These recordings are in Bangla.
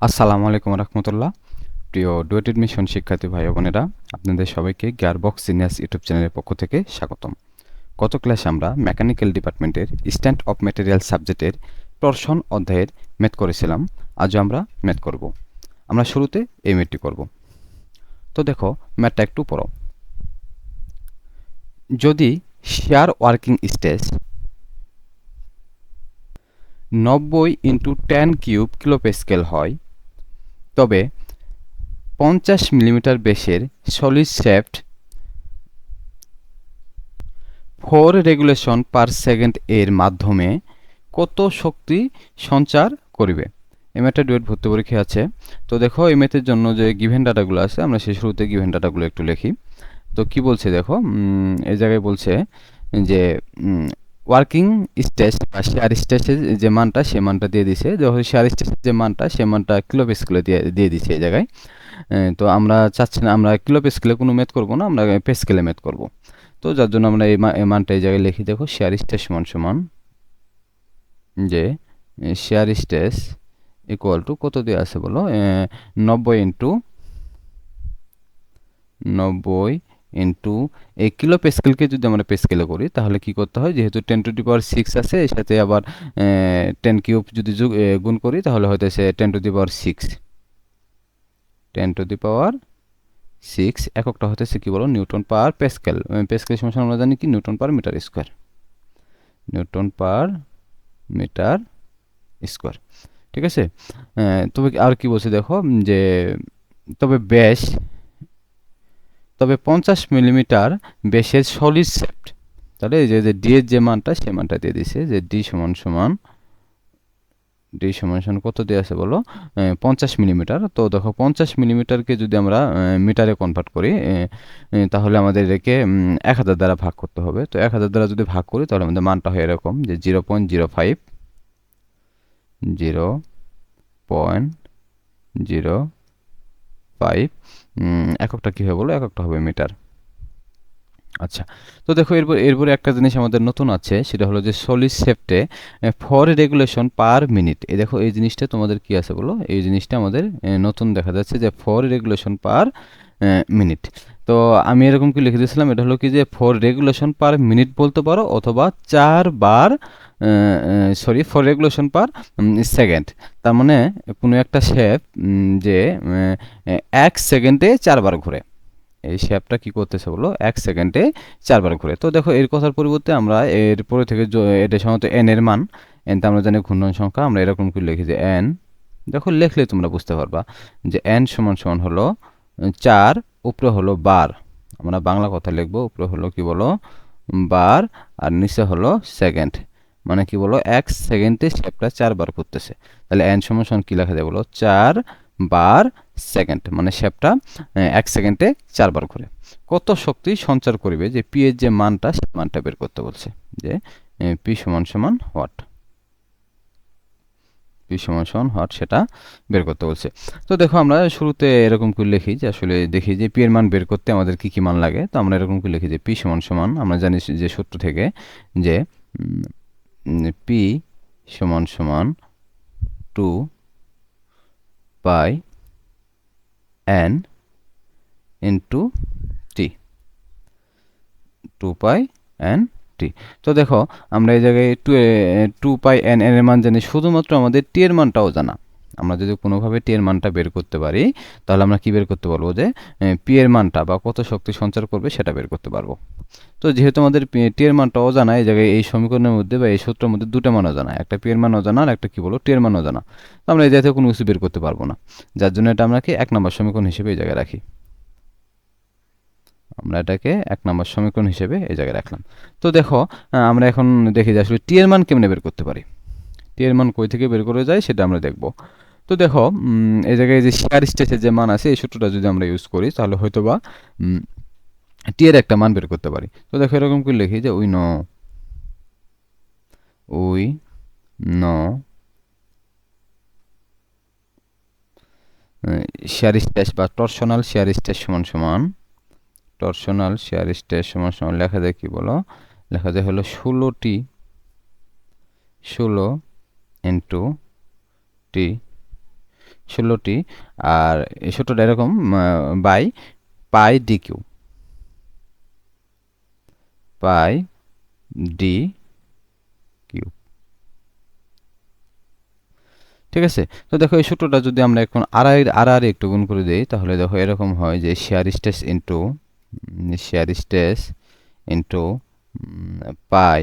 আসসালামু আলাইকুম রহমতুল্লাহ। প্রিয় ডুয়েট এডমিশন শিক্ষার্থী ভাই বোনেরা, আপনাদের সবাইকে গিয়ারবক্স জিনিয়াস ইউটিউব চ্যানেলের পক্ষ থেকে স্বাগতম। গত ক্লাসে আমরা মেকানিক্যাল ডিপার্টমেন্টের স্ট্যান্ড অফ ম্যাটেরিয়াল সাবজেক্টের টরশন অধ্যায়ের ম্যাথ করেছিলাম। আজও আমরা ম্যাথ করব। আমরা শুরুতে এই ম্যাথটি করব। তো দেখো, ম্যাথটা একটু পড়ো। যদি শেয়ার ওয়ার্কিং স্ট্রেস 90 × 10³ কিলোপ্যাসকেল হয়, তবে 50 মিলিমিটার ব্যাসের solid shaft 4 regulation per second এর মাধ্যমে কত শক্তি সঞ্চার করিবে। এই ম্যাথটা ডুয়েট ভর্তি পরীক্ষা আছে। তো দেখো, এই ম্যাথের জন্য যে গিভেন ডাটাগুলো আছে, আমরা সেই শুরুতে গিভেন ডাটাগুলো একটু লিখি। তো কি বলছে দেখো, এই জায়গায় বলছে যে ওয়ার্কিং স্ট্রেস বা শেয়ার স্ট্রেসের যে মানটা, সে মানটা দিয়ে দিছে। যখন শেয়ার স্ট্রেসের যে মানটা, সে মানটা কিলোপ্যাসকেলে দিয়ে দিছে এই জায়গায়। তো আমরা চাচ্ছি না, আমরা কিলোপ্যাসকেলে কোনো ম্যাথ করব না, আমরা প্যাসকেলে ম্যাথ করব। তো যার জন্য আমরা এই মানটা এই জায়গায় লিখি। দেখো, শেয়ার স্ট্রেস সমান যে শেয়ার স্ট্রেস ইকুয়াল টু কত দিয়ে আছে বলো, 90 × 90 এই কিলো প্যাসকেলকে যদি আমরা প্যাসকেলে করি, তাহলে কি করতে হয়, যেহেতু 10⁻6 আছে, এর সাথে আবার 10³ যদি গুণ করি, তাহলে হয়তো সে 10⁻6 10⁻6 এককটা হতেছে কি বলো, নিউটন পার প্যাসকেল। প্যাসকেল সমান আমরা জানি কি, Newton per metre square. Newton per metre square, ঠিক আছে। তবে আর কি বলছে দেখো, যে তবে 50 মিলিমিটার ব্যাসের সলিড শ্যাফট। তাহলে এই যে ডি এর যে মানটা, সে মানটা দিয়ে দিছে, যে ডি সমান কত দিয়ে আছে বলো, 50 মিলিমিটার। তো দেখো, 50 মিলিমিটারকে যদি আমরা মিটারে কনভার্ট করি, তাহলে আমাদের একে 1000 দ্বারা ভাগ করতে হবে। তো 1000 দ্বারা যদি ভাগ করি, তাহলে আমাদের মানটা হয় এরকম, যে 0.05 এককটা কী হবে বলো, এককটা হবে মিটার। আচ্ছা, তো দেখো, এরপরে একটা জিনিস আমাদের নতুন আছে, সেটা হলো যে সলিড শেফটে 4 রেগুলেশন পার মিনিট। এই দেখো, এই জিনিসটা তোমাদের কি আছে বলো, এই জিনিসটা আমাদের নতুন দেখা যাচ্ছে, যে 4 রেগুলেশন পার মিনিট। তো আমি এরকম কি লিখে দিয়েছিলাম, এটা হলো কি, যে 4 রেগুলেশন পার মিনিট বলতে পারো, অথবা 4 রেগুলেশন পার সেকেন্ড। তার মানে কোনো একটা শেপ যে 1 সেকেন্ডে 4 বার ঘুরে, এই শেপটা কি করতেছে বলো, 1 সেকেন্ডে 4 বার ঘুরে। তো দেখো, এর কথার পরিবর্তে আমরা এর পরে থেকে এটা সাধারণত এন এর মান, এন তো আমরা জানি ঘূর্ণন সংখ্যা, আমরা এরকম করে লিখি যে এন। দেখো, লিখলে তোমরা বুঝতে পারবা যে এন সমান হলো 4, উপরে হলো বার। আমরা বাংলা কথা লিখবো, উপরে হলো কি বলো, বার, আর নিচে হলো সেকেন্ড। মানে কি বলো, 1 সেকেন্ডে শেপটা 4 বার করতেছে। তাহলে এন সমান কি লেখা যায় বলো, 4 বার সেকেন্ড, মানে শেপটা 1 সেকেন্ডে 4 বার ঘুরে। কত শক্তি সঞ্চার করিবে, যে পি এর যে মানটা, সে মানটা বের করতে বলছে, যে পি সমান হোয়াট, পি সমান হোয়াট, সেটা বের করতে বলছে। তো দেখো, আমরা শুরুতে এরকম করে লিখি, যে আসলে দেখি যে পি এর মান বের করতে আমাদের কি কি মান লাগে। তো আমরা এরকম করে লিখি যে পি সমান আমরা জানি যে সূত্র থেকে, যে পি সমান 2 পাই এন ইন্টু টি, 2 পাই এন টি। তো দেখো, আমরা এই জায়গায় 2 পাই এন এর মান জানি, শুধুমাত্র আমাদের টি এর মানটাও জানা। আমরা যদি কোনোভাবে টি এর মানটা বের করতে পারি, তাহলে আমরা কি বের করতে পারবো, যে পি এর মানটা বা কত শক্তি সঞ্চার করবে, সেটা বের করতে পারবো। তো যেহেতু আমাদের টি এর মানটা অজানা, এই জায়গায় এই সমীকরণের মধ্যে বা এই সূত্রের মধ্যে দুটো মান অজানা, একটা পি এর মান অজানা, আর একটা কি বলো, টি এর মান অজানা। তো আমরা এই জাতীয় কোনো কিছু বের করতে পারবো না, যার জন্য এটা আমরা কি 1 নম্বর সমীকরণ হিসেবে এই জায়গায় রাখি। আমরা এটাকে 1 নম্বর সমীকরণ হিসেবে এই জায়গায় রাখলাম। তো দেখো, আমরা এখন দেখি যে আসলে টি এর মান কেমনে বের করতে পারি। টি এর মান কই থেকে বের করে যায়, সেটা আমরা দেখব। তো দেখো, এই জায়গায় যে শেয়ার স্ট্রেসের যে মান আছে, এই সূত্রটা যদি আমরা ইউজ করি, তাহলে হয়তোবা টি এর একটা মান বের করতে পারি। তো দেখো, এরকম করে লিখি যে উই নো শেয়ার স্ট্রেস বা টরশনাল শেয়ার স্ট্রেস সমান টরশনাল শেয়ার স্ট্রেস সমান লেখা যায় কি বলো, লেখা যায় হলো 16 ইন্টু টি 16টি, আর এই সূত্রটা এরকম by pi d q, pi d q. ঠিক আছে, তো দেখো এই সূত্রটা যদি আমরা এখন আর একটু গুণ করে দিই, তাহলে দেখো এরকম হয় যে share stress into pi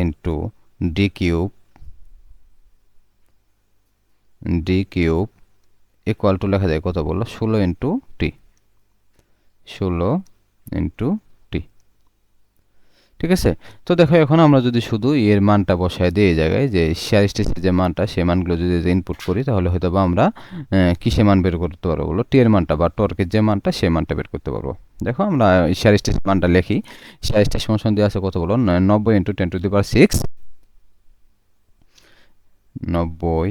into D cube equal two লেখা যায় কত বললো, 16 ইন্টু টি, 16 ইন্টু টি। ঠিক আছে, তো দেখো এখন আমরা যদি শুধু এর মানটা বসায় দিয়ে জায়গায় যে শেয়ার স্ট্রেসের যে মানটা, সেই মানগুলো যদি ইনপুট করি, তাহলে হয়তো বা আমরা কিসে মান বের করতে পারবো বলো, টি এর মানটা বা টর্কের যে মানটা, সেই মানটা বের করতে পারবো। দেখো আমরা শেয়ার স্ট্রেসের মানটা লিখি। শেয়ার স্ট্রেস সমান দিয়ে আছে কত বলো, 90 ইন্টু 10⁶, 90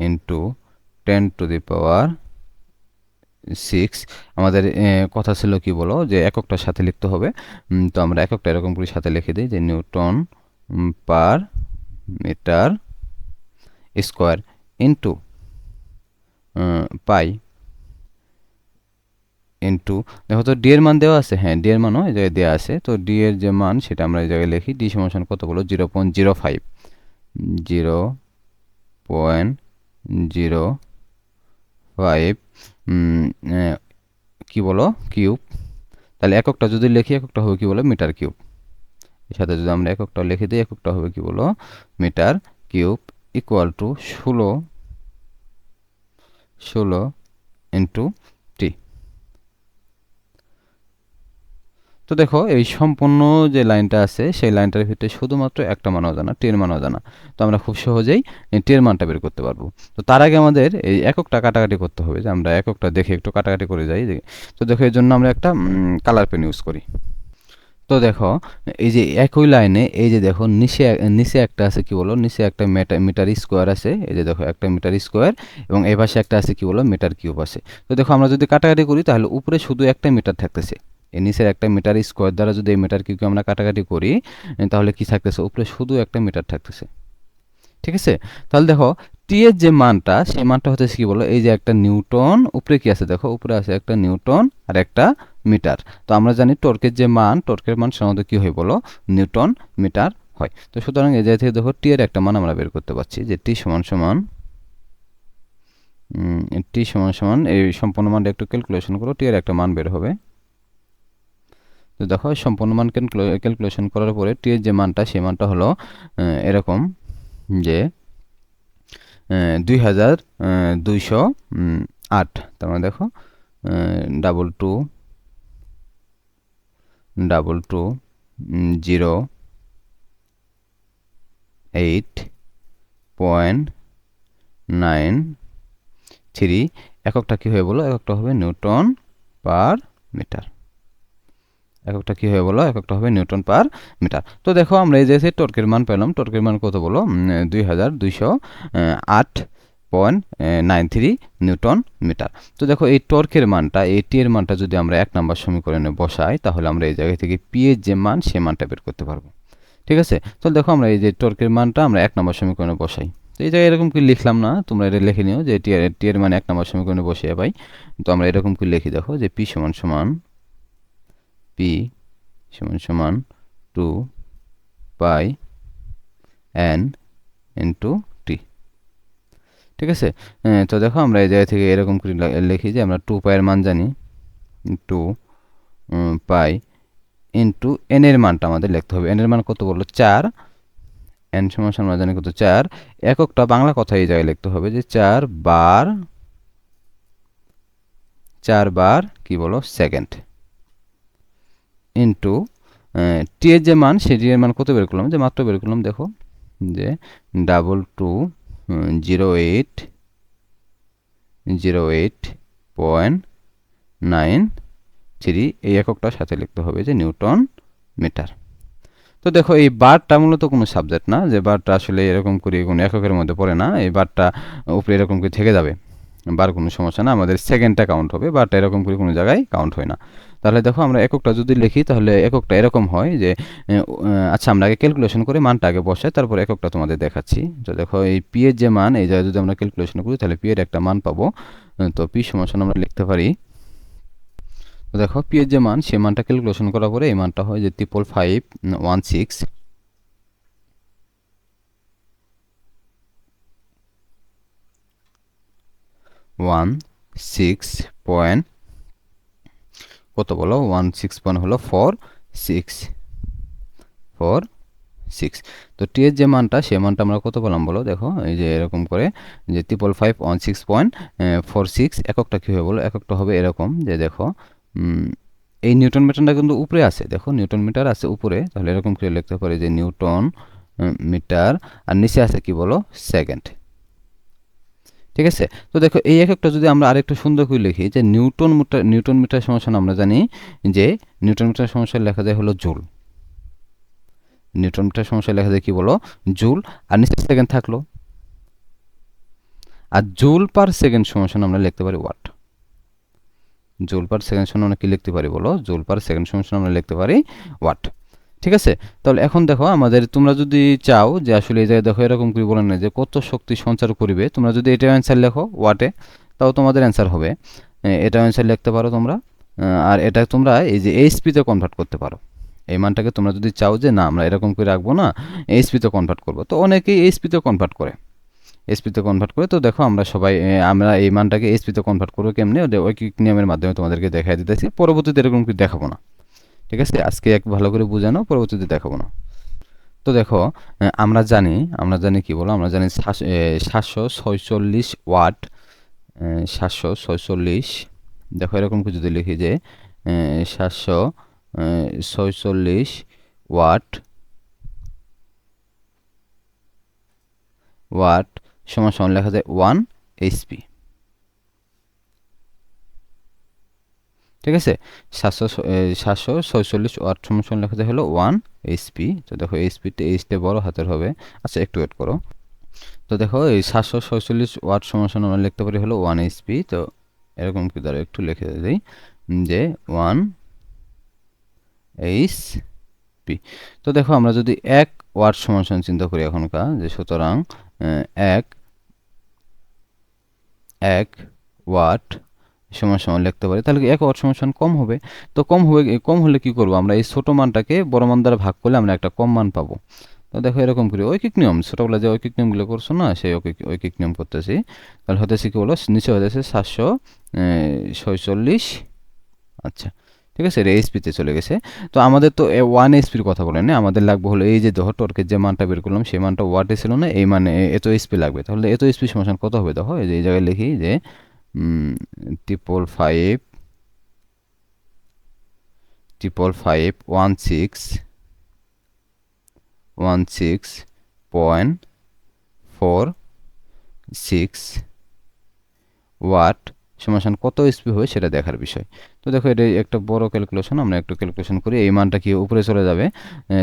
ইন্টু 10⁶। আমাদের কথা ছিল কি বলো, যে এককটার সাথে লিখতে হবে। তো আমরা এককটা এরকম করে সাথে লিখে দিই যে Newton per metre square into pi into, দেখো তো ডি এর মান দেওয়া আছে, হ্যাঁ ডি এর মানও এই জায়গায় দেওয়া আছে। তো ডি এর যে মান সেটা আমরা এই জায়গায় লিখি, ডি সমান কত বলো, 0.05, 0.05 কি বলো কিউব। তাহলে এককটা যদি লিখি, এককটা হবে কি বলো, মিটার কিউব। এর সাথে যদি আমরা এককটা লিখে দিই, এককটা হবে কি বলো, metre cube, equal to 16 into T. তো দেখো এই সম্পূর্ণ যে লাইনটা আছে, সেই লাইনটার ভিতরে শুধুমাত্র একটা মান অজানা, টি এর মান অজানা। তো আমরা খুব সহজেই টি এর মানটা বের করতে পারবো। তো তার আগে আমাদের এই এককটা কাটাকাটি করতে হবে, যে আমরা এককটা দেখে একটু কাটাকাটি করে যাই। তো দেখো এর জন্য আমরা একটা কালার পেন ইউজ করি। তো দেখো এই যে একই লাইনে এই যে দেখো নিচে একটা আছে কি বলো, নিচে একটা মিটার স্কোয়ার আছে, এই যে দেখো একটা মিটার স্কোয়ার, এবং এই পাশে একটা আছে কি বলো, মিটার কিউব আছে। তো দেখো আমরা যদি কাটাকাটি করি, তাহলে উপরে শুধু একটা মিটার থাকতেছে। এই নিচের একটা মিটার স্কোয়ার দ্বারা যদি এই মিটার কিউবকে আমরা কাটাকাটি করি, তাহলে কি থাকতেছে, উপরে শুধু একটা মিটার থাকতেছে। ঠিক আছে, তাহলে দেখো টি এর যে মানটা, সেই মানটা হচ্ছে কি বলো, এই যে একটা নিউটন, উপরে কি আছে দেখো, উপরে আছে একটা নিউটন আর একটা মিটার। তো আমরা জানি টর্কের মান সাধারণত কি হয় বলো, নিউটন মিটার হয়। তো সুতরাং এই জায়গা থেকে দেখো টি এর একটা মান আমরা বের করতে পারছি, যে টি সমান সমান এই সম্পূর্ণ মানটা একটু ক্যালকুলেশন করো, টি এর একটা মান বের হবে। তো দেখো সম্পূর্ণ মান ক্যালকুলেশন করার পরে টি এর যে মানটা, সেই মানটা হলো এরকম যে 2208। তার মানে দেখো 2208.93। এককটা কি হয়ে বলো, এককটা হবে নিউটন পার মিটার। এককটা কি হয়ে বলো, এককটা হবে নিউটন পার মিটার। তো দেখো আমরা এই যে টর্কের মান পেলাম, টর্কের মান কত বলো, 2208.93 নিউটন মিটার। তো দেখো এই টর্কের মানটা, এই টি এর মানটা যদি আমরা 1 নম্বর সমীকরণে বসাই, তাহলে আমরা এই জায়গা থেকে পি এর যে মান, সে মানটা বের করতে পারবো। ঠিক আছে, তো দেখো আমরা এই যে টর্কের মানটা আমরা 1 নম্বর সমীকরণে বসাই। তো এই জায়গায় এরকম কি লিখলাম না, তোমরা এটা লিখে নিও যে টি এর মান 1 নম্বর সমীকরণে বসিয়ে পাই। তো আমরা এরকম কি লিখি, দেখো যে পি সমান 2 পাই n ইন্টু টি। ঠিক আছে, তো দেখো আমরা এই জায়গা থেকে এরকম করে লিখি যে আমরা 2 পাই এর মান জানি, 2 পাই ইন্টু n এর মানটা আমাদের লিখতে হবে। n এর মান কত বললো, 4। n সমান আমরা জানি কত, 4। এককটা বাংলা কথা এই জায়গায় লিখতে হবে, যে 4 বার কি বলো সেকেন্ড, ইন্টু টি এর যে মান, সেই টি এর মান কত বের করলাম, যে মাত্র বের করলাম, দেখো যে 2208.93। এই এককটার সাথে লিখতে হবে যে নিউটন মিটার। তো দেখো এই বারটা মূলত কোনো সাবজেক্ট না, যে বারটা আসলে এরকম করে কোনো এককের মধ্যে পড়ে না, এই বারটা উপরে এরকম করে থেকে যাবে, বার কোনো সমস্যা না, আমাদের সেকেন্ডটা কাউন্ট হবে, বারটা এরকম করে কোনো জায়গায় কাউন্ট হয় না। তাহলে দেখো আমরা এককটা যদি লিখি তাহলে এককটা এরকম হয় যে আচ্ছা আমরা আগে ক্যালকুলেশন করে মানটা আগে বসাই, তারপর এককটা তোমাদের দেখাচ্ছি। তো দেখো এই পি এর যে মান, এই জায়গায় যদি আমরা ক্যালকুলেশন করি তাহলে পি এর একটা মান পাবো। তো পি সমান আমরা লিখতে পারি, তো দেখো পি এর যে মান, সে মানটা ক্যালকুলেশন করার পরে এই মানটা হয় যে 55516 পয়েন্ট কত বলো, 16 পয়েন্ট হলো 4646। তো টি এর যে মানটা, সে মানটা আমরা কত পেলাম বলো, দেখো এই যে এরকম করে যে 55516.46। এককটা কী হবে বলো, এককটা হবে এরকম যে দেখো এই নিউটন মিটারটা কিন্তু উপরে আছে, দেখো নিউটন মিটার আছে উপরে, তাহলে এরকম করে লিখতে পারি যে নিউটন মিটার, আর নিচে আছে কি বলো, সেকেন্ড। ঠিক আছে, তো দেখো এই এককটা যদি আমরা আরেকটু সুন্দর করে লিখি যে নিউটন মিটার সমান আমরা জানি যে নিউটন মিটার সমস্যা লেখা যায় হলো জুল। নিউটন মিটার সমস্যা লেখা যায় কি বলো, জুল, আর নিচে সেকেন্ড থাকলো, আর জুল পার সেকেন্ড সমান আমরা লিখতে পারি ওয়াট। জুল পার সেকেন্ড সমান আমরা কি লিখতে পারি বলো, জুল পার সেকেন্ড সমান আমরা লিখতে পারি ওয়াট। ঠিক আছে, তাহলে এখন দেখো আমাদের, তোমরা যদি চাও যে আসলে এই জায়গায় দেখো এরকম করে বলেন না যে কত শক্তি সঞ্চার করিবে, তোমরা যদি এটা অ্যান্সার লেখো ওয়াটে, তাও তোমাদের অ্যান্সার হবে। এটা অ্যান্সার লিখতে পারো তোমরা, আর এটা তোমরা এই যে এইচপিতে কনভার্ট করতে পারো। এই মানটাকে তোমরা যদি চাও যে না আমরা এরকম করে রাখবো না, এইচপিতে কনভার্ট করবো, তো অনেকেই এইচপিতে কনভার্ট করে, এইচপিতে কনভার্ট করে। তো দেখো আমরা সবাই আমরা এই মানটাকে এইচপিতে কনভার্ট করবো কেমনি, ঐকিক নিয়মের মাধ্যমে তোমাদেরকে দেখাই দিতেছি, পরবর্তীতে এরকম করে দেখাবো না। ঠিক আছে, আজকে এক ভালো করে বোঝানো, পরবর্তীতে দেখাবো না। তো দেখো আমরা জানি কি বলো, আমরা জানি 746 ওয়াট, 746। দেখো এরকম কিছু যদি লিখি যে 746 ওয়াট সমান লেখা যায় 1 এইচপি। ঠিক আছে, 746 ওয়াট সমান লেখা যায় হলো 1 এইচপি। তো দেখো এইচপিতে এইচটা বড় হাতের হবে। আচ্ছা একটু ওয়েট করো। তো দেখো এই 746 ওয়াট সমান আমরা লিখতে পারি হলো 1 এইচপি। তো এরকম কি ধরো একটু লিখে দিই যে 1 এইচপি। তো দেখো আমরা যদি 1 ওয়াট সমান চিন্তা করি এখনকার, যে সুতরাং 1 ওয়াট সমান লিখতে পারি, তাহলে 1 ওয়াট সমান কম হবে। তো কম হলে কি করব, আমরা এই ছোট মানটাকে বড় মান দ্বারা ভাগ করলে আমরা একটা কম মান পাবো। তো দেখো এরকম করি ঐকিক নিয়ম, ছোটবেলা যে ঐকিক নিয়মগুলো করছো না, সেই ঐকিক নিয়ম করতেছি। তাহলে হতেছে কি বলো, নিচে হতেছে 746। আচ্ছা ঠিক আছে, এটা এইচপিতে চলে গেছে। তো আমাদের তো 1 এইচপির কথা বলেন না, আমাদের লাগবে হলো এই যে দেখো টর্কের যে মানটা বের করলাম, সেই মানটা ওয়াটে ছিল না, এই মানে এত এইচপি লাগবে। তাহলে এত এইচপি সমান কত হবে, দেখো এই যে এই জায়গায় লিখি যে 55516.46 ওয়াট সমান কত এইচপি হবে সেটা দেখার বিষয়। তো দেখো এটা একটা বড় ক্যালকুলেশন, আমরা একটু ক্যালকুলেশন করি। এই মানটা কি উপরে চলে যাবে,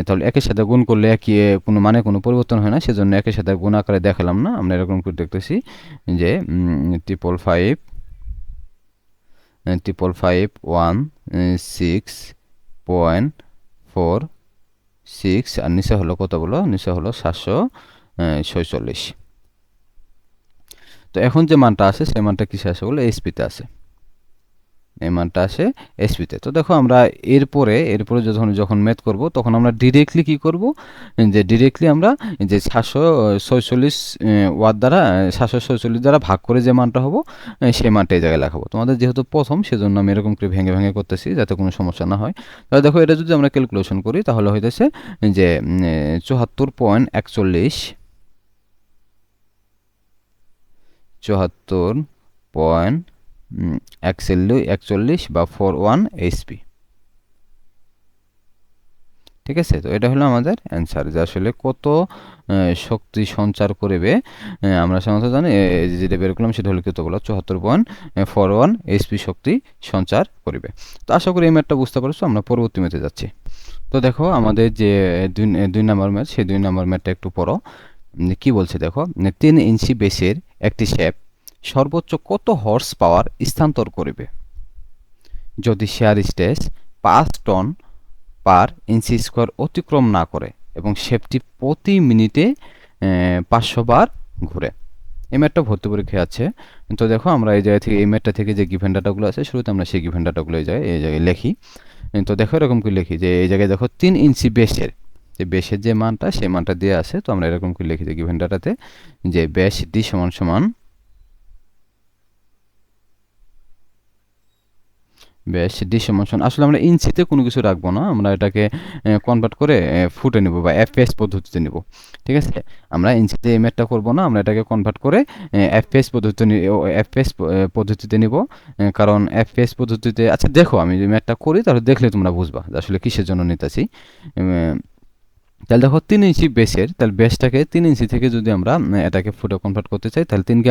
তাহলে একের সাথে গুণ করলে একই, কোনো মানে কোনো পরিবর্তন হয় না, সেজন্য একের সাথে গুণ আকারে দেখালাম না। আমরা এরকম করে দেখতেছি যে 55516.46, আর নিচে হলো কত বলো, নিচে হলো 746। তো এখন যে মানটা আছে সেই মানটা কিসে আসে বলে, এইচপিতে আছে, এই মানটা আসে এইচপিতে। তো দেখো আমরা এরপরে যখন ম্যাথ করব তখন আমরা ডিরেক্টলি কি করব, যে ডিরেক্টলি আমরা যে 746 ওয়াট দ্বারা 746 দ্বারা ভাগ করে যে মানটা হবো, সেই মানটা এই জায়গায় লেখাবো। তোমাদের যেহেতু প্রথম, সেজন্য আমি এরকম করে ভেঙে ভেঙে করতেছি যাতে কোনো সমস্যা না হয়। তাহলে দেখো এটা যদি আমরা ক্যালকুলেশন করি তাহলে হইতেছে যে 74.41 41 বা 41 এইচপি। ঠিক আছে, তো এটা হলো আমাদের অ্যান্সার, যে আসলে কত শক্তি সঞ্চার করবে। আমরা সাধারণত জানি যেটা বের করলাম সেটা হলো কত বলো, 74.41 এইচপি শক্তি সঞ্চার করবে। তো আশা করি এই ম্যাথটা বুঝতে পারছো। আমরা পরবর্তী ম্যাথে যাচ্ছি। তো দেখো আমাদের যে 2 নম্বর ম্যাথ, সেই 2 নম্বর ম্যাথটা একটু পড়ো। কি বলছে দেখো, 3 ইঞ্চি বেসের একটি শ্যাফট সর্বোচ্চ কত হর্স পাওয়ার স্থানান্তর করবে যদি শেয়ার স্ট্রেস 5 টন পার ইঞ্চি স্কোয়ার অতিক্রম না করে এবং শেপটি প্রতি মিনিটে 500 বার ঘুরে। এই ম্যাথটা ভর্তি পরীক্ষায় আছে। তো দেখো আমরা এই জায়গা থেকে এই ম্যাথটা থেকে যে গিভেন ডাটাগুলো আছে শুরুতে আমরা সেই গিভেন ডাটাগুলো এই জায়গায় লিখি। তো দেখো এরকম করে লিখি যে এই জায়গায় দেখো 3 ইঞ্চি বেসের যে মানটা সেই মানটা দেওয়া আছে। তো আমরা এরকম করে লিখি যে গিভেন ডাটাতে যে ব্যাস ডি সমান সমান ব্যাস ডি সমান সমান, আসলে আমরা ইঞ্চিতে কোনো কিছু রাখবো না, আমরা এটাকে কনভার্ট করে ফুটে নেব বা এফপিএস পদ্ধতিতে নেব। ঠিক আছে, আমরা ইঞ্চিতে এই ম্যাথটা করবো না, আমরা এটাকে কনভার্ট করে এফপিএস পদ্ধতিতে নিব। কারণ এফপিএস পদ্ধতিতে, আচ্ছা দেখো আমি যদি ম্যাথটা করি তাহলে দেখলে তোমরা বুঝবা যে আসলে কিসের জন্য নিতেছি। তাহলে দেখো 3 ইঞ্চি বেসের, তাহলে বেসটাকে 3 ইঞ্চি থেকে যদি আমরা এটাকে ফুটে কনভার্ট করতে চাই, তাহলে 3কে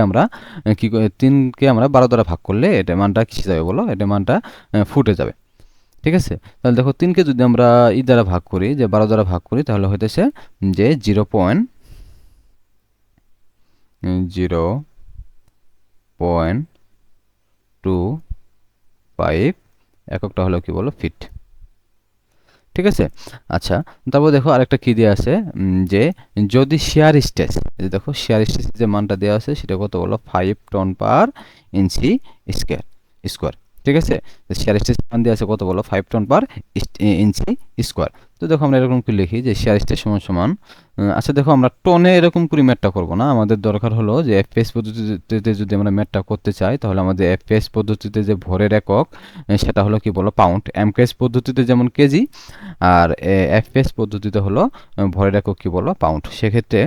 আমরা 12 দ্বারা ভাগ করলে এটা মানটা কিসে যাবে বলো, এটা মানটা ফুটে যাবে। ঠিক আছে, তাহলে দেখো 3কে যদি আমরা দ্বারা ভাগ করি, যে 12 দ্বারা ভাগ করি, তাহলে হইতেছে যে 0.25 এককটা হলো কি বলো, ফিট। ঠিক আছে, আচ্ছা তারপর দেখো আরেকটা কি দেওয়া আছে, যে যদি শেয়ার স্ট্রেস, দেখো শেয়ার স্ট্রেসের যে মানটা দেওয়া আছে সেটা কত বলো, 5 টন পার ইঞ্চি স্কোয়ার। ঠিক আছে, শেয়ার স্ট্রেস মান দেওয়া আছে কত বলো, 5 টন পার ইঞ্চি স্কোয়ার। তো দেখো আমরা এরকম করে লিখি যে শেয়ার স্ট্রেস সমান সমান, আচ্ছা দেখো আমরা টনে এরকম করে ম্যাথটা করবো না, আমাদের দরকার হলো যে এফপিএস পদ্ধতিতে যদি আমরা ম্যাথটা করতে চাই তাহলে আমাদের এফপিএস পদ্ধতিতে যে ভরের একক সেটা হলো কি বলো, পাউন্ড। এমকেএস পদ্ধতিতে যেমন কেজি, আর এফপিএস পদ্ধতিতে হলো ভরের একক কি বলো, পাউন্ড। সেক্ষেত্রে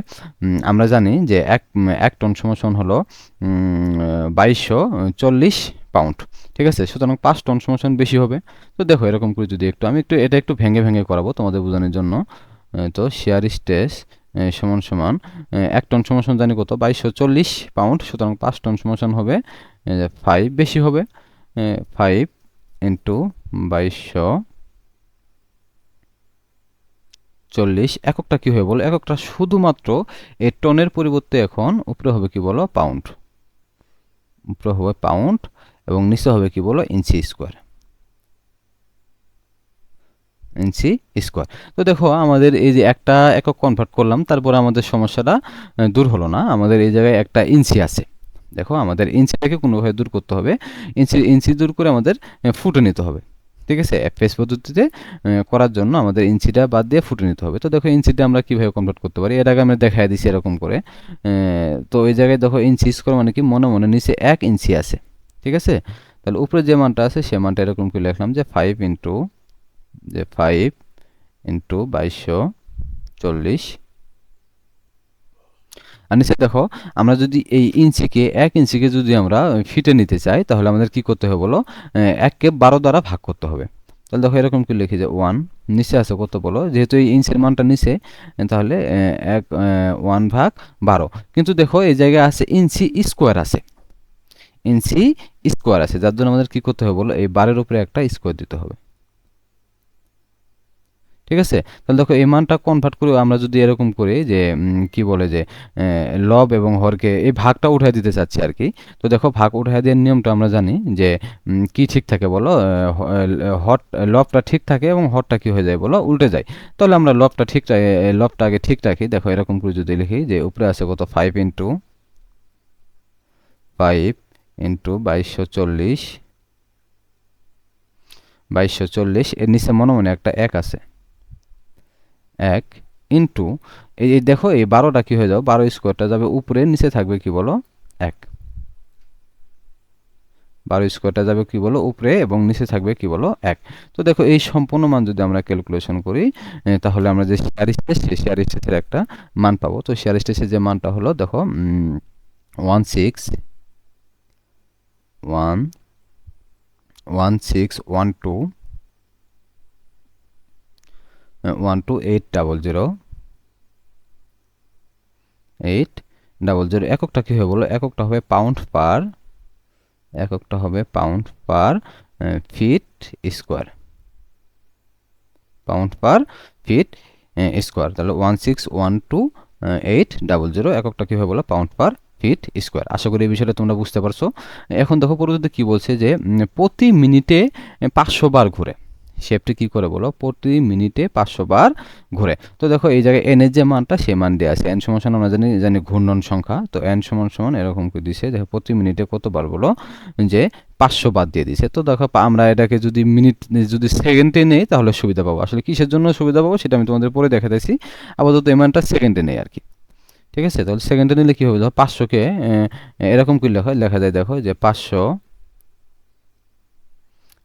আমরা জানি যে এক টন সমান হলো 2240 পাউন্ড। ঠিক আছে, সুতরাং 5 টন সমান বেশি হবে। তো দেখো এরকম করে যদি আমি এটা একটু ভেঙে ভেঙে করাবো তোমাদের বোঝানোর জন্য। তো শেয়ার স্ট্রেস সমান 1 টন সমান জানি কত, 2240 পাউন্ড, সুতরাং 5 টন সমান হবে 5 বেশি হবে, 5 ইন্টু 2240। এককটা কি হবে বলো, এককটা শুধুমাত্র এই টনের পরিবর্তে এখন উপরে হবে কি বলো, পাউন্ড। উপরে হবে পাউন্ড এবং নিচে হবে কি বলো, ইঞ্চি স্কোয়ার। তো দেখো আমাদের এই যে একটা একক কনভার্ট করলাম, তারপর আমাদের সমস্যাটা দূর হলো না, আমাদের এই জায়গায় একটা ইঞ্চি আছে। দেখো আমাদের ইঞ্চিটাকে কোনোভাবে দূর করতে হবে, ইঞ্চি দূর করে আমাদের ফুটে নিতে হবে। ঠিক আছে, এফপিএস পদ্ধতিতে করার জন্য আমাদের ইঞ্চিটা বাদ দিয়ে ফুটে নিতে হবে। তো দেখো ইঞ্চিটা আমরা কিভাবে কনভার্ট করতে পারি, এর আগে আমরা দেখাই দিছি এরকম করে। তো এই জায়গায় দেখো ইঞ্চি স্কোয়ার মানে কি, মনে মনে নিচে 1 ইঞ্চি আছে। ঠিক আছে, তাহলে উপরে যে মানটা আছে সে মানটা এরকম করে লিখলাম যে 5 ইন্টু 2240। আর নিচে দেখো আমরা যদি এই 1 ইঞ্চিকে যদি আমরা ফিটে নিতে চাই তাহলে আমাদের কি করতে হবে বলো, 1কে 12 দ্বারা ভাগ করতে হবে। তাহলে দেখো এরকম কি লিখি যে 1, নিচে আছে কত বলো, যেহেতু এই ইঞ্চের মানটা নিচে, তাহলে 1/12। কিন্তু দেখো এই জায়গায় আছে ইঞ্চি স্কোয়ার আছে, যার জন্য আমাদের কি করতে হবে বলো, এই 12-এর উপরে একটা স্কোয়ার দিতে হবে। ঠিক আছে, তাহলে দেখো এই মানটা কনভার্ট করে আমরা যদি এরকম করি যে কি বলে যে লব এবং হরকে এই ভাগটা উঠাই দিতে চাচ্ছি আর কি। তো দেখো ভাগ উঠাই দেওয়ার নিয়মটা আমরা জানি যে কি ঠিক থাকে বলো, লবটা ঠিক থাকে এবং হরটা কি হয়ে যায় বলো, উল্টে যায়। তাহলে আমরা লবটা আগে ঠিক রাখি। দেখো এরকম করে যদি লিখি যে উপরে আছে কত, 5 ইন্টু 2240, এর নিচে মনে মনে একটা 1 আছে, 1 ইন্টু এই দেখো এই 12টা কি হয়ে যাবে, 12 স্কোয়ারটা যাবে উপরে, নিচে থাকবে কি বলো, 1। 12 স্কোয়ারটা যাবে কি বলো উপরে এবং নিচে থাকবে কি বলো, 1। তো দেখো এই সম্পূর্ণ মান যদি আমরা ক্যালকুলেশন করি তাহলে আমরা যে শেয়ার স্ট্রেসের একটা মান পাবো। তো শেয়ার স্ট্রেসের যে মানটা হলো দেখো 16112 এককটা কি হবে বলো, এককটা হবে পাউন্ড পার ফিট স্কোয়ার, তাহলে 1612800 এককটা কি হবে বলো, পাউন্ড পার ফিট স্কোয়ার। আশা করি এই বিষয়টা তোমরা বুঝতে পারছো। এখন দেখো পরবর্তীতে কি বলছে যে প্রতি মিনিটে 500 বার ঘুরে। শেপটি কি করে বলো, প্রতি মিনিটে 500 বার ঘুরে। তো দেখো এই জায়গায় এন এর যে মানটা সে মান দেওয়া আছে, এন সমান সমান আমরা জানি ঘূর্ণন সংখ্যা, তো এন সমান সমান এরকম করে দিছে, দেখো প্রতি মিনিটে কতবার বলো যে 500 বার দিয়ে দিছে। তো দেখো আমরা এটাকে যদি মিনিট যদি সেকেন্ডে নেই তাহলে সুবিধা পাবো। আসলে কিসের জন্য সুবিধা পাবো সেটা আমি তোমাদের পরে দেখাতেছি, আপাতত এই মানটা সেকেন্ডে নেই আর কি। ঠিক আছে, তাহলে সেকেন্ডে নিলে কী হবে, ধরো 500কে এরকম করে লেখা যায়, দেখো যে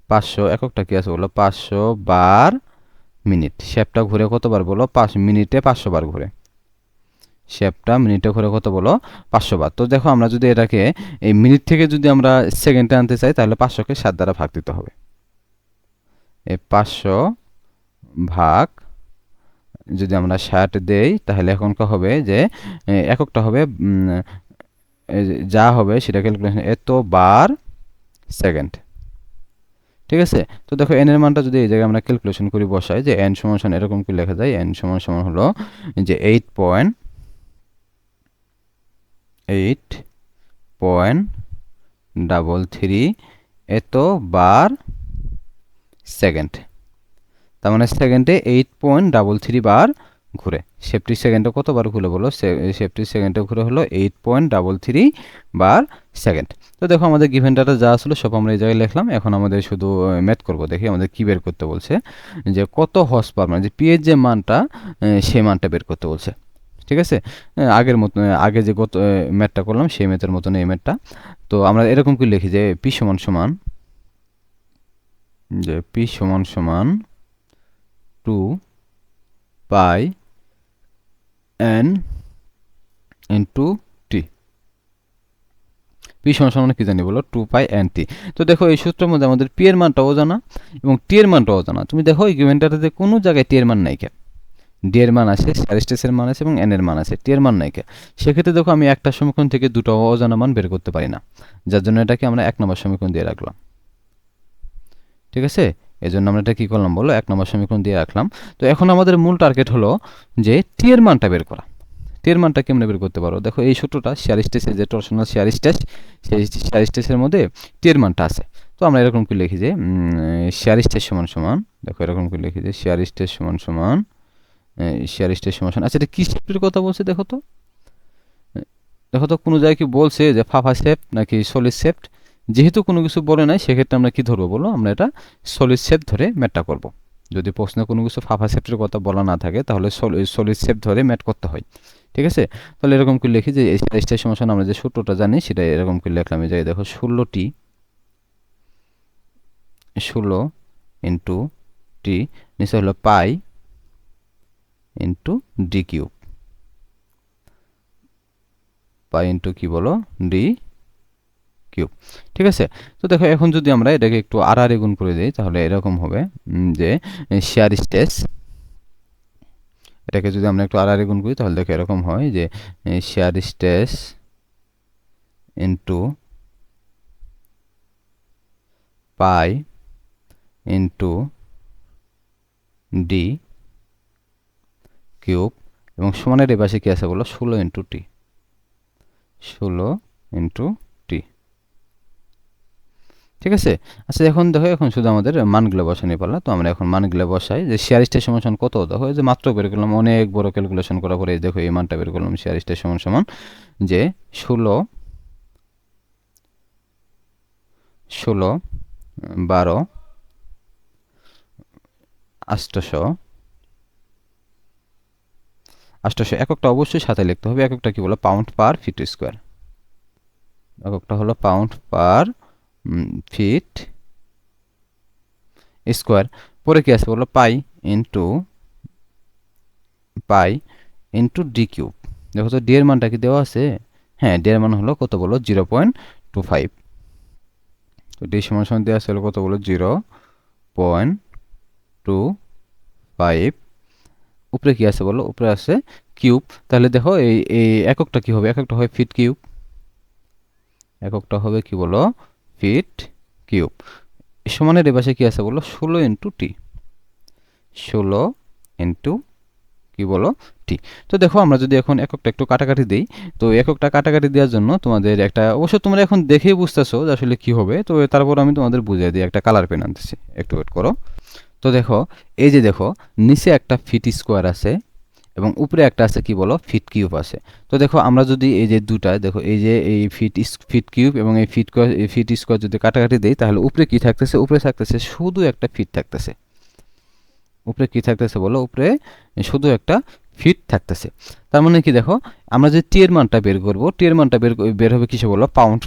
500 এককটা কি আছে বলো, 500 বার মিনিট। শেপটা ঘুরে কতবার বলো, 5 মিনিটে 500 বার ঘুরে। শেপটা মিনিটে ঘুরে কত বলো, 500 বার। তো দেখো আমরা যদি এটাকে এই মিনিট থেকে যদি আমরা সেকেন্ডে আনতে চাই তাহলে 500কে 7 দ্বারা ভাগ দিতে হবে। এই 500 ভাগ যদি আমরা 60 দেই তাহলে এখনকার হবে যে এককটা হবে যা হবে সেটা ক্যালকুলেশন এত বার সেকেন্ড। ঠিক আছে, তো দেখো এন এর মানটা যদি এই জায়গায় আমরা ক্যালকুলেশন করি বসাই, যে এন সমান সমান এরকম কি লেখা যায়, এন সমান সমান হলো যে 8.33 এত বার সেকেন্ড। তার মানে সেকেন্ডে 8.33 বার ঘুরে। শেপটি সেকেন্ডে কতবার ঘুরে বলো, শেপটি সেকেন্ডে ঘুরে হলো 8.33 বার সেকেন্ড। তো দেখো আমাদের গিভেন ডাটা যা আসলে সব আমরা এই জায়গায় লিখলাম। এখন আমাদের শুধু ম্যাথ করব, দেখি আমাদের কি বের করতে বলছে, যে কত হর্স পাওয়ার, মানে যে পি এর যে মানটা সেই মানটা বের করতে বলছে। ঠিক আছে, আগের মতো আগে যে গত ম্যাথটা করলাম সেই ম্যাথের মতন এই ম্যাথটা। তো আমরা এরকম করে লিখি যে পি সমান সমান 2 পাই এন ইন্টু টি। পি সমান সমান কি জানি বলো, 2 পাই এন টি। তো দেখো এই সূত্রের মধ্যে আমাদের পি এর মানটা অজানা এবং টি এর মানটা অজানা। তুমি দেখো এই গিভেনটাতে কোনো জায়গায় টি এর মান নাই কে, ডি এর মান আছে, স্যারিস্টেসের মান আছে এবং এন এর মান আছে, টি এর মান নাই কে। সেক্ষেত্রে দেখো আমি একটা সমীকরণ থেকে দুটো অজানা মান বের করতে পারি না, যার জন্য এটাকে আমরা 1 নম্বর সমীকরণ দিয়ে রাখলাম। ঠিক আছে, এই জন্য আমরা এটা কী করলাম বলো, 1 নম্বর সমীকরণ দিয়ে রাখলাম। তো এখন আমাদের মূল টার্গেট হলো যে টি এর মানটা বের করা। টি এর মানটা কেমনে বের করতে পারো, দেখো এই সূত্রটা শেয়ার স্ট্রেসের যে টরশনাল শেয়ার স্ট্রেস, সেই শেয়ার স্ট্রেসের মধ্যে টি এর মানটা আছে। তো আমরা এরকম করে লিখি যে শেয়ার স্ট্রেস সমান সমান, দেখো এরকম করে লিখি যে শেয়ার স্ট্রেস সমান সমান শেয়ার স্ট্রেস সমান সমান, আচ্ছা এটা কী শেপের কথা বলছে দেখো তো, দেখো তো কোনো জায়গায় কি বলছে যে ফাফা শেপ নাকি সলিড শেপ। যেহেতু কোনো কিছু বলে নাই সেক্ষেত্রে আমরা কি ধরবো বলো, আমরা এটা সলিড শেপ ধরে ম্যাথটা করব। যদি প্রশ্নে কোনো কিছু ফাফা শেপের কথা বলা না থাকে তাহলে সলিড শেপ ধরে ম্যাথ করতে হয়। ঠিক আছে, তাহলে এরকম করে লিখি যে স্টেজ সমান আমরা যে সূত্রটা জানি সেটা এরকম করে লিখলাম। এই জায়গায় দেখো 16 ইন্টু টি, নিচে হলো পাই into D cube, pi into কি বলো ডি কিউব। ঠিক আছে, তো দেখো এখন যদি আমরা এটাকে একটু আড়াআড়ি গুণ করে দিই তাহলে এরকম হবে যে শেয়ার স্ট্রেস, এটাকে যদি আমরা একটু আড়াআড়ি গুণ করি তাহলে দেখো এরকম হয় যে share stress into pi into D cube এবং সমানের এই পাশে কি আছে বলো 16 ইন্টু টি, 16 ইন্টু টি। ঠিক আছে, আচ্ছা এখন দেখো এখন শুধু আমাদের মানগুলো বসানো পারলাম। তো আমরা এখন মানগুলো বসাই, যে শেয়ার স্ট্রেস সমান সমান কত, দেখো যে মাত্র বের করলাম, অনেক বড় ক্যালকুলেশন করার পরে দেখো এই মানটা বের করলাম। শেয়ার স্ট্রেস সমান সমান যে 16 12 800 এককটা অবশ্যই সাথে লিখতে হবে। এককটা কি বলো, পাউন্ড পার ফিট স্কোয়ার। এককটা হলো পাউন্ড পার ফিট স্কোয়ার। পরে কি আছে বলো, পাই ইন্টু ডি কিউব। দেখো তো ডি এর মানটা কি দেওয়া আছে, হ্যাঁ ডি এর মান হলো কত বলো 0.25। তো ডি সমান সমান দেওয়া আছে হলো কত বলো 0.25। উপরে কি আছে বলো, উপরে আছে কিউব। তাহলে দেখো এই এককটা কি হবে, এককটা হয় ফিট কিউব, এককটা হবে কি বলো ফিট কিউব। সমানের এ পাশে কি আছে বলো 16 ইন্টু টি, 16 ইন্টু কি বলো টি। তো দেখো আমরা যদি এখন এককটা একটু কাটাকাটি দিই, তো এককটা কাটাকাটি দেওয়ার জন্য তোমাদের একটা, অবশ্য তোমরা এখন দেখেই বুঝতেছো যে আসলে কি হবে, তো তারপর আমি তোমাদের বুঝিয়ে দিই, একটা কালার পেন আনতেছি, একটু ওয়েট করো। তো দেখো, এই যে দেখো, নিচে একটা ফিট স্কোয়ার আছে এবং উপরে একটা আছে কি বলো, ফিট কিউব আছে। তো দেখো আমরা যদি এই যে দুটা দেখো, এই যে এই ফিট কিউব এবং এই ফিট স্কোয়ার যদি কাটাকাটি দেই, তাহলে উপরে কি থাকতেছে, উপরে থাকতেছে শুধু একটা ফিট থাকতেছে। উপরে কি থাকতেছে বলো, উপরে শুধু একটা ফিট থাকতেছে। তার মানে কি দেখো, আমরা যে টি এর মানটা বের করব, টি এর মানটা বের হবে কিসে বলো, পাউন্ড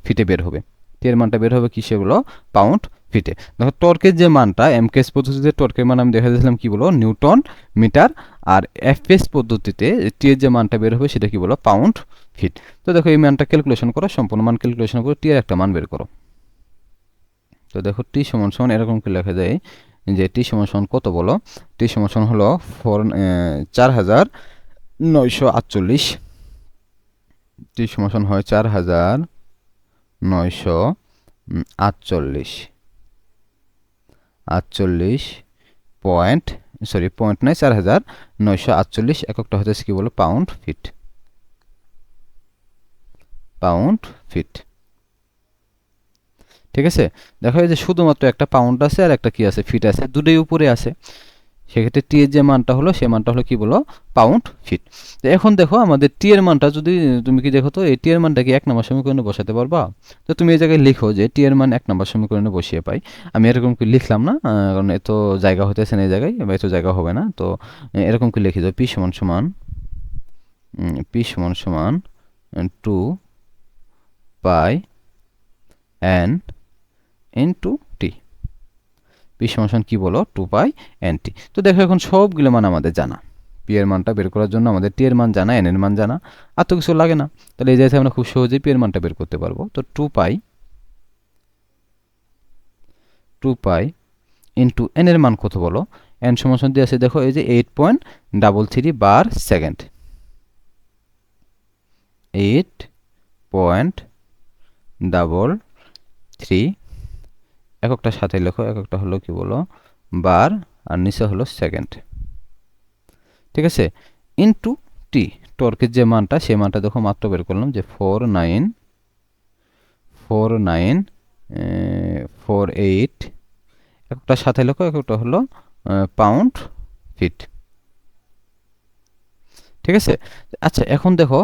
ফিটে বের হবে। টি এর মানটা বের হবে কিসে বলো, পাউন্ড ফিটে। দেখো টর্কের যে মানটা, এমকেএস পদ্ধতিতে টর্কের মান আমি দেখা দিয়েছিলাম কি বলো, নিউটন মিটার, আর এফএস পদ্ধতিতে টি এর যে মানটা বের হবে সেটা কি বলো, পাউন্ড ফিট। তো দেখো এই মানটা ক্যালকুলেশন করো, সম্পূর্ণ মান ক্যালকুলেশন করে টি এর একটা মান বের করো। তো দেখো টি সমান সমান এরকম কি লেখা যায়, যে টি সমান সমান কত বলো, টি সমান সমান হলো 4948। টি সমান সমান হয় 4948 পয়েন্ট, সরি পয়েন্ট নয়, 4948 এককটা হচ্ছে কি বলো, পাউন্ড ফিট। পাউন্ড ফিট, ঠিক আছে। দেখো এই যে শুধুমাত্র একটা পাউন্ড আছে আর একটা কি আছে, ফিট আছে, দুটোই উপরে আছে। সেক্ষেত্রে টি এর যে মানটা হলো, সে মানটা হলো কি বলো, পাউন্ড ফিট। তো এখন দেখো আমাদের টি এর মানটা যদি তুমি কি দেখো, তো এই টি এর মানটা কি 1 নম্বর সমীকরণে বসাতে পারবা? তো তুমি এই জায়গায় লিখো যে টি এর মান 1 নম্বর সমীকরণে বসিয়ে পাই। আমি এরকম কি লিখলাম না, কারণ এত জায়গা হতেছে না এই জায়গায়, বা এত জায়গা হবে না। তো এরকম কি লিখি দাও, পি সমান সমান 2 পাই এন ইনটু টি। পি সমান কি বলো, 2 পাই এন টি। তো দেখো এখন সবগুলো মান আমাদের জানা। পি এর মানটা বের করার জন্য আমাদের টি এর মান জানা, এন এর মান জানা, আর তো কিছু লাগে না। তাহলে এই জায়গায় আমরা খুব সহজেই পি এর মানটা বের করতে পারবো। তো 2 পাই ইন্টু এন এর মান কত বলো, এন সমান দিয়ে আছে দেখো, এই যে 8.33 বার সেকেন্ড। 8.33, এককটা সাথে লেখো, এককটা হলো কি বলো, বার, আর নিচে হলো সেকেন্ড, ঠিক আছে। ইনটু টি, টর্কের যে মানটা, সেই মানটা দেখো মাত্র বের করলাম, যে 4948, এককটা সাথে লেখো, এককটা হলো পাউন্ড ফিট, ঠিক আছে। আচ্ছা এখন দেখো,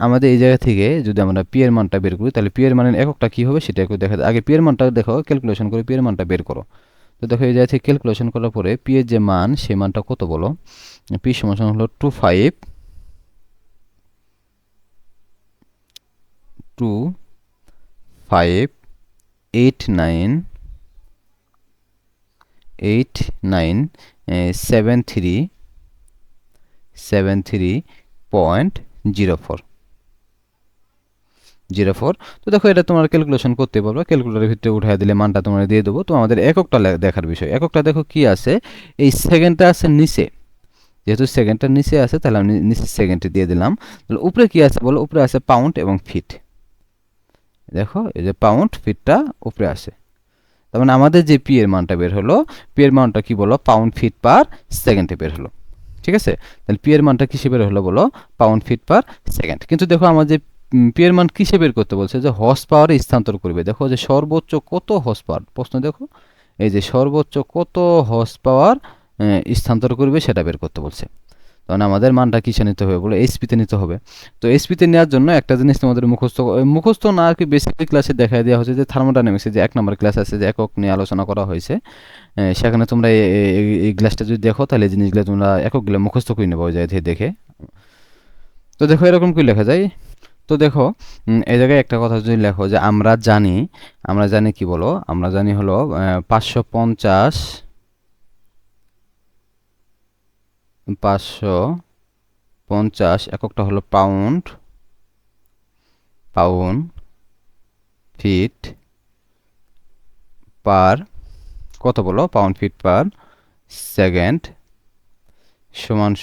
আমাদের এই জায়গা থেকে যদি আমরা পি এর মানটা বের করি, তাহলে পি এর মানের এককটা কি হবে সেটা একটু দেখা যায়। আগে পি এর মানটা দেখো, ক্যালকুলেশন করে পি এর মানটা বের করো। তো দেখো এই জায়গা থেকে ক্যালকুলেশন করার পরে পি এর যে মান, সেই মানটা কত বলো, পি সমান হলো 258973.04। তো দেখো এটা তোমার ক্যালকুলেশন করতে পারবে, ক্যালকুলেটরের ভিতরে উঠাই দিলে মানটা তোমার দিয়ে দেবো। তো আমাদের এককটা দেখার বিষয়, এককটা দেখো কি আছে, এই সেকেন্ডটা আছে নিচে, যেহেতু সেকেন্ডটা নিচে আছে তাহলে আমি নিচে সেকেন্ডে দিয়ে দিলাম। তাহলে উপরে কি আছে বলো, উপরে আছে পাউন্ড এবং ফিট। দেখো এই যে পাউন্ড ফিটটা উপরে আছে, তার মানে আমাদের যে পি এর মানটা বের হলো, পি এর মানটা কি বলো, পাউন্ড ফিট পার সেকেন্ডে বের হলো, ঠিক আছে। তাহলে পি এর মানটা কিসে বের হলো বলো, পাউন্ড ফিট পার সেকেন্ড। কিন্তু দেখো আমার যে পি এর মান কিসে বের করতে বলছে, যে হর্স পাওয়ারে স্থানান্তর করবে। দেখো যে সর্বোচ্চ কত হর্স পাওয়ার, প্রশ্ন দেখো এই যে সর্বোচ্চ কত হর্স পাওয়ার স্থানান্তর করবে সেটা বের করতে বলছে। তখন আমাদের মানটা কিসে নিতে হবে বলে, এইচপিতে নিতে হবে। তো এইচপিতে নেওয়ার জন্য একটা জিনিস তোমাদের মুখস্থ না আর কি, বেসিক ক্লাসে দেখা দেওয়া হয়েছে, যে থার্মোডাইনামিক্সের যে 1 নম্বর ক্লাস আছে, যে একক নিয়ে আলোচনা করা হয়েছে, সেখানে তোমরা এই ক্লাসটা যদি দেখো, তাহলে এই জিনিসগুলো তোমরা এককগুলো মুখস্থ করে নেবো ওই জায়গা দেখে। তো দেখো এরকম কি লেখা যায়, তো দেখো এই জায়গায় একটা কথা যদি লেখো, যে আমরা জানি কি বলো, আমরা জানি হলো 550 এককটা হলো পাউন্ড ফিট পার, কত বলো, পাউন্ড ফিট পার সেকেন্ড সমান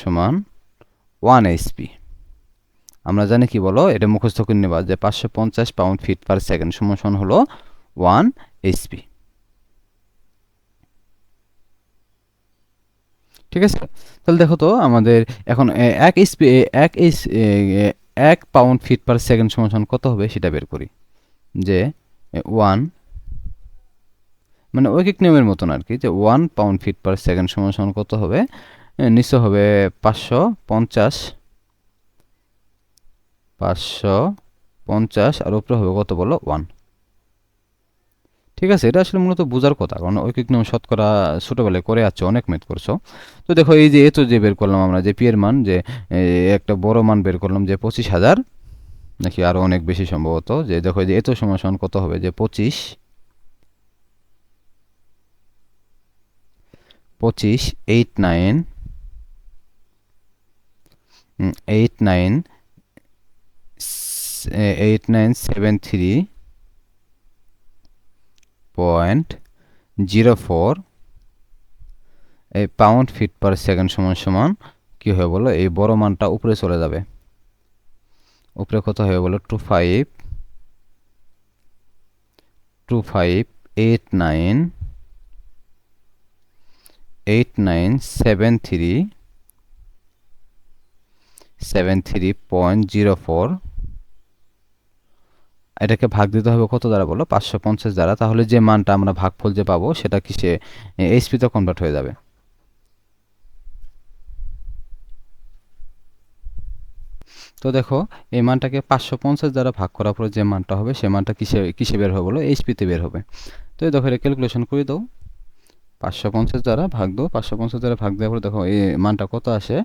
1 এইচপি। আমরা জানি কি বলো, এটা মুখস্থ করে নেবা, যে 550 পাউন্ড ফিট পার সেকেন্ড সমান হলো 1 এইচপি, ঠিক আছে? তাহলে দেখো তো আমাদের এখন এক পাউন্ড ফিট পার সেকেন্ড সমান সমান কত হবে সেটা বের করি। যে 1 মানে ঐকিক নিয়মের মতন আর কি, যে 1 পাউন্ড ফিট পার সেকেন্ড সমান সমান কত হবে, নিচে হবে 550 আর উপরে হবে কত বলো 1। ঠিক আছে, এটা আসলে মূলত বোঝার কথা, কারণ ঐকিক নিয়ম শতকরা ছোটোবেলায় করে আছো, অনেক ম্যাথ করছো। তো দেখো এই যে এত যে বের করলাম আমরা, যে পি এর মান, যে একটা বড় মান বের করলাম যে 25,000, নাকি আরও অনেক বেশি সম্ভবত, যে দেখো এই যে এত সমান সমান কত হবে, যে 25 8973.04 এই পাউন্ড ফিট পার সেকেন্ড সমান সমান কী হবে বলো, এই বড় মানটা উপরে চলে যাবে, উপরে কত হবে বলো, 258973.04, এটাকে ভাগ দিতে হবে কত দ্বারা বলো, 550 দ্বারা। তাহলে যে মানটা আমরা ভাগফল যে পাবো সেটা কিসে, এইচপিতে কনভার্ট হয়ে যাবে। তো দেখো এই মানটাকে 550 দ্বারা ভাগ করার পরে যে মানটা হবে সে মানটা কিসে কিসে বের হবে বলো, এইচপিতে বের হবে। তো এই দেখো এটা ক্যালকুলেশন করে দাও, 550 দ্বারা ভাগ দাও, 550 দ্বারা ভাগ দেওয়ার পরে দেখো এই মানটা কত আসে,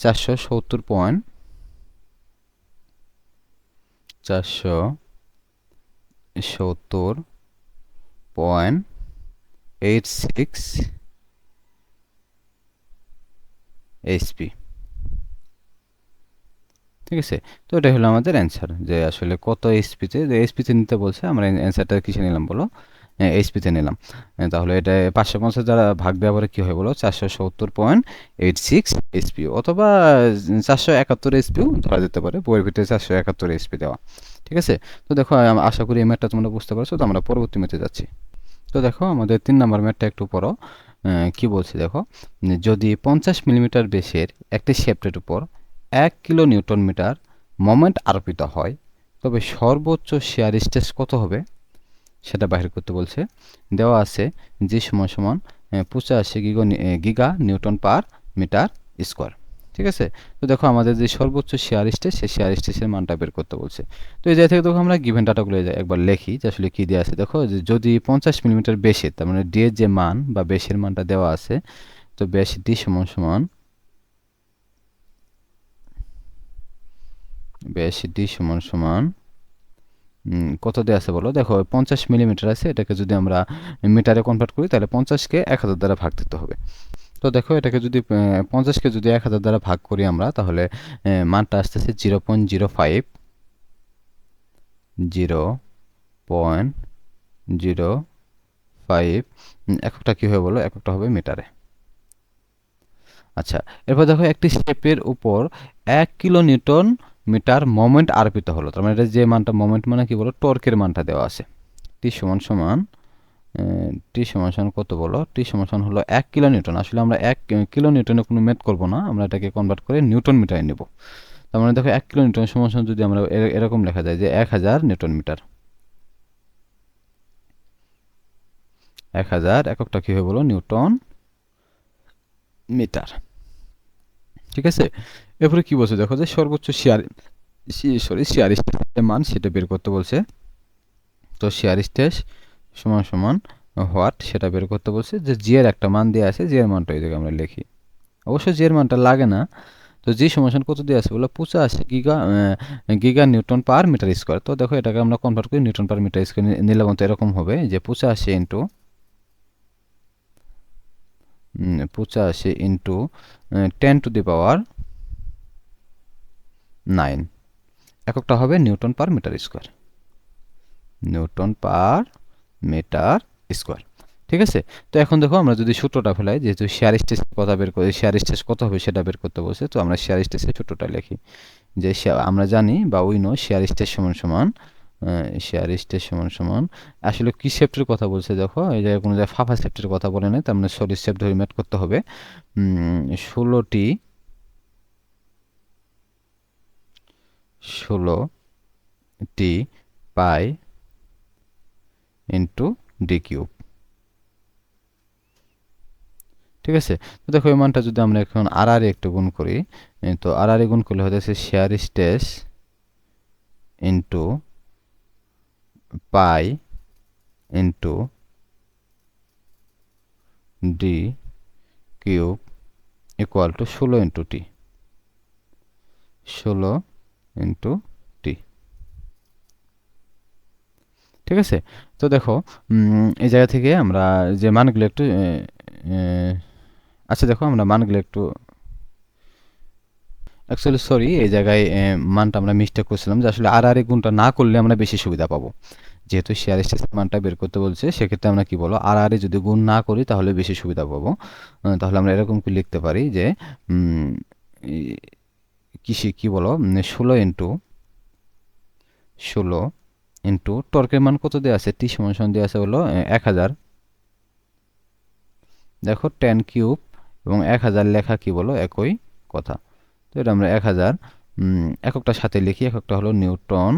470.86 এইচপি। ঠিক আছে, তো এটা হলো আমাদের অ্যান্সার, যে আসলে কত এইচপিতে, যে এইচপিতে নিতে বলছে, আমরা অ্যান্সারটা কিসে নিলাম বলো, এইচপিতে নিলাম। তাহলে এটা 550 দ্বারা ভাগ দেওয়ার পরে কী হয় বলো, 470.86 এইচপি, অথবা 471 এইচপিও ধরা যেতে পারে, বইয়ের ভিতরে 471 এইচপি দেওয়া। ঠিক আছে, তো দেখো আশা করি এই ম্যাথটা তোমরা বুঝতে পারছো। তো আমরা পরবর্তী ম্যাথে যাচ্ছি। তো দেখো আমাদের 3 নম্বর ম্যাথটা একটু পড়ো, কি বলছি দেখো, যদি 50 মিলিমিটার বেসের একটি শ্যাফটের উপর 1 কিলো নিউটন মিটার মোমেন্ট আরোপিত হয়, তবে সর্বোচ্চ শিয়ার স্ট্রেস কত হবে সেটা বাহির করতে বলছে। দেওয়া আছে জি সমান সমান 85 giga Newton per metre square. ঠিক আছে, তো দেখো আমাদের যে সর্বোচ্চ শিয়ার স্ট্রেস, সেই শিয়ার স্ট্রেসের মানটা বের করতে বলছে। তো এই জায়গা থেকে দেখো আমরা গিভেন ডাটাগুলো একবার লিখি, যে আসলে কী দেওয়া আছে। দেখো যে যদি 50 মিলিমিটার বেশি, তার মানে ডি এর যে মান বা বেশের মানটা দেওয়া আছে, তো বেশ ডি সমান সমান কত দেওয়া আছে বলো, দেখো 50 মিলিমিটার আছে, এটাকে যদি আমরা মিটারে কনভার্ট করি তাহলে 50কে 1000 দ্বারা ভাগ দিতে হবে। তো দেখো এটাকে যদি 50কে যদি 1000 দ্বারা ভাগ করি আমরা, তাহলে মানটা আসতেছে 0.05, এককটা কী হবে বলো, এককটা হবে মিটারে। আচ্ছা, এরপর দেখো একটি শেপের উপর 1 কিলো নিউটন মিটার মোমেন্ট আরোপিত হলো, তার মানে এটা যে মানটা, মোমেন্ট মানে কি বলো, টর্কের মানটা দেওয়া আছে। টি সমান সমান কত বলো, টি সমান সমান হলো 1 কিলো নিউটন। আসলে আমরা 1 কিলো নিউটনে কোনো ম্যাথ করবো না, আমরা এটাকে কনভার্ট করে নিউটন মিটারে নেব। তার মানে দেখো 1 কিলো নিউটন সমান সমান যদি আমরা এরকম লেখা যায় যে 1000 নিউটন মিটার, 1000 এককটা কী হবে বলো, নিউটন মিটার। ঠিক আছে, এরপরে কি বলছে দেখো, যে সর্বোচ্চ শিয়ার স্ট্রেসের মান সেটা বের করতে বলছে। তো শিয়ার স্ট্রেস সমান সমান হোয়াট সেটা বের করতে বলছে, যে জি এর একটা মান দেওয়া আছে, জি এর মানটা এই জায়গায় আমরা লিখি। অবশ্য জি এর মানটা লাগে না, তো জি সমান কত দেওয়া আছে বলে 85 giga Newton per metre square. তো দেখো এটাকে আমরা কনভার্ট করি নিউটন পার মিটার স্কোয়ার নিলে মতো এরকম হবে, যে 85 ইন্টু 10 টু দি পাওয়ার 9, এককটা হবে Newton per metre square, Newton per metre square. ঠিক আছে, তো এখন দেখো আমরা যদি সূত্রটা ফেলাই, যেহেতু শেয়ার স্ট্রেসের কথা বের করে, শেয়ার স্ট্রেস কত হবে সেটা বের করতে বলছে, তো আমরা শেয়ার স্ট্রেসের সূত্রটা লিখি, যে আমরা জানি বা উই নো শেয়ার স্ট্রেস সমান সমান শেয়ার স্টেজ সমান সমান আসলে কি শেফটের কথা বলছে দেখো, এই জায়গায় কোনো জায়গায় ফাফা শেফটের কথা বলে নাই, তার মানে সলিড শেফট ধরে ম্যাথ করতে হবে। 16টি পাই ইন্টু ডি কিউব। ঠিক আছে, তো দেখো এই মানটা যদি আমরা এখন আর একটু গুণ করি, তো আর গুণ করলে হচ্ছে শেয়ার স্টেজ into pi into D cube equal to 16 into T, 16 into T. ঠিক আছে, তো দেখো এই জায়গা থেকে আমরা যে মানগুলো একটু আচ্ছা দেখো আমরা মানগুলো একটু অ্যাকচুয়ালি সরি এই জায়গায় মানটা আমরা মিস্টেক করছিলাম, যে আসলে আর গুণটা না করলে আমরা বেশি সুবিধা পাবো। যেহেতু শেয়ার স্টেজের মানটা বের করতে বলছে, সেক্ষেত্রে আমরা কি বলো আর যদি গুণ না করি তাহলে বেশি সুবিধা পাবো। তাহলে আমরা এরকম কি লিখতে পারি যে কি বলো 16 ইন্টু টর্কের মান কত দেওয়া আছে, টি সমান দেওয়া আছে হলো 1000। দেখো 10 কিউব এবং 1000 লেখা কি বলো একই কথা, তো এটা আমরা 1000 এককটার সাথে লিখি, এককটা হলো নিউটন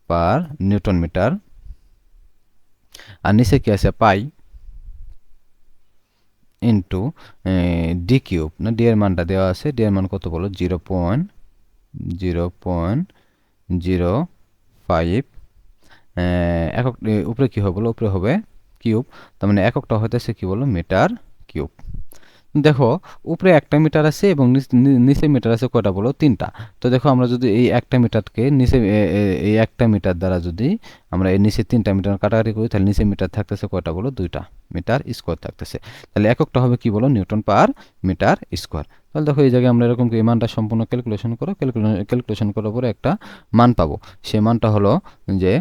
পার নিউটন মিটার, আর নিচে কি আছে পাই ইন্টু ডি কিউব, না ডি এর মানটা দেওয়া আছে, ডি এর মান কত বলো 0.05, একক উপরে কি হবে বলো, উপরে হবে কিউব, তার মানে এককটা হইতেছে কি বলো মিটার কিউব। দেখো উপরে একটা মিটার আছে এবং নিচে মিটার আছে কয়টা বলো, 3টা। তো দেখো আমরা যদি এই একটা মিটারকে নিচে এই একটা মিটার দ্বারা যদি আমরা এই নিচে 3টা মিটার কাটাকাটি করি, তাহলে নিচে মিটার থাকতেছে কয়টা বলো, 2টা মিটার স্কোয়ার থাকতেছে। তাহলে এককটা হবে কি বলো নিউটন পার মিটার স্কোয়ার। তাহলে দেখো এই জায়গায় আমরা এরকম এই মানটা সম্পূর্ণ ক্যালকুলেশন করো, ক্যালকুলেশন করার পরে একটা মান পাবো, সেই মানটা হলো যে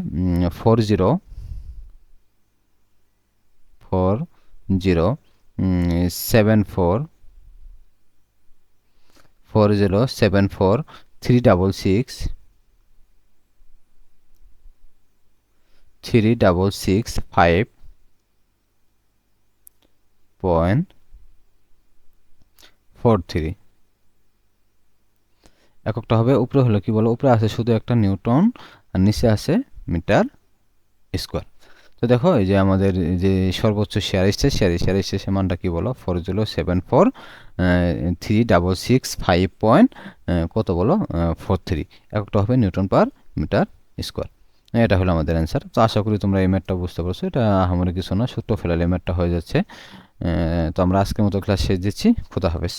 400674 এককটা হবে, উপরে হলো কি বলো, উপরে আছে শুধু একটা নিউটন আর নিচে আছে মিটার স্কোয়ার। তো দেখো এই যে আমাদের যে সর্বোচ্চ শেয়ার স্টেজের মানটা কি বলো 40743665 কত বলো 43, এককটা হবে নিউটন পার মিটার স্কোয়ার। এটা হলো আমাদের অ্যান্সার। তো আশা করি তোমরা এই ম্যাথটা বুঝতে পারছো, এটা আমাদের কিছু না, সূত্র ফেলালে ম্যাথটা হয়ে যাচ্ছে। তো আমরা আজকের মতো ক্লাস শেষ দিচ্ছি, খুদা হাফেজ।